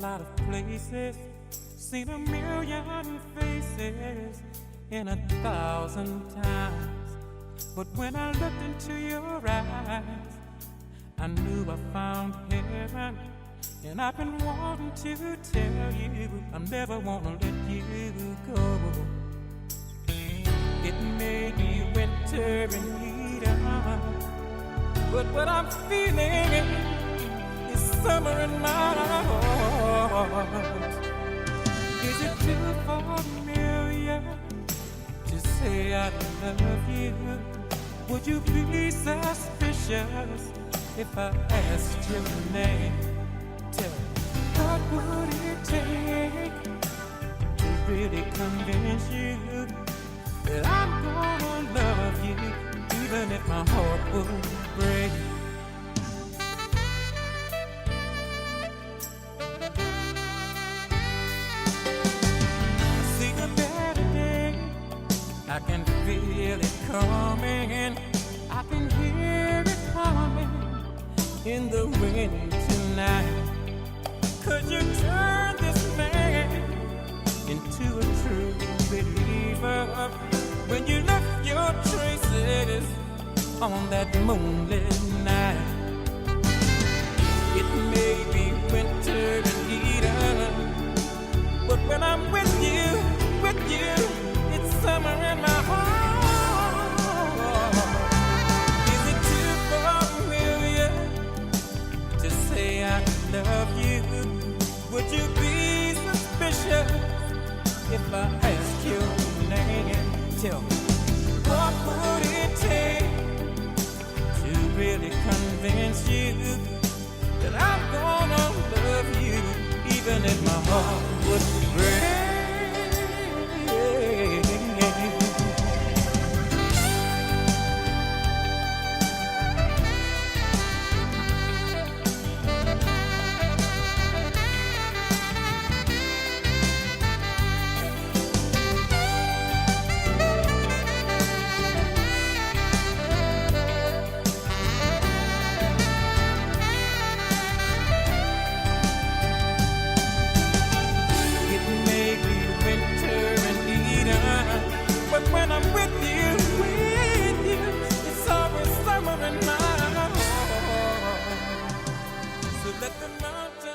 lot of places, seen a million faces in 1,000 times. But when I looked into your eyes, I knew I found heaven. And I've been wanting to tell you, I never wanna let you go. It may be winter in Eden, but what I'm feeling is summer in my heart. Is it too familiar to say I love you? Would you be suspicious if I asked your name? Tell me, what would it take to really convince you that I'm gonna love you, even if my heart would break? I see a better day, I can feel it coming, I can hear it coming in the wind tonight. Could you turn this man into a true believer when you left your traces on that moonlit night? It may be winter in Eden, but when I'm with you, it's summer in my heart. Is it too familiar to say I love you? Would you be suspicious if I ask your name? Tell me, what would it take to really convince you that I'm gonna love you, even if my heart would break? When I'm with you, it's always summer in my heart. So let the mountains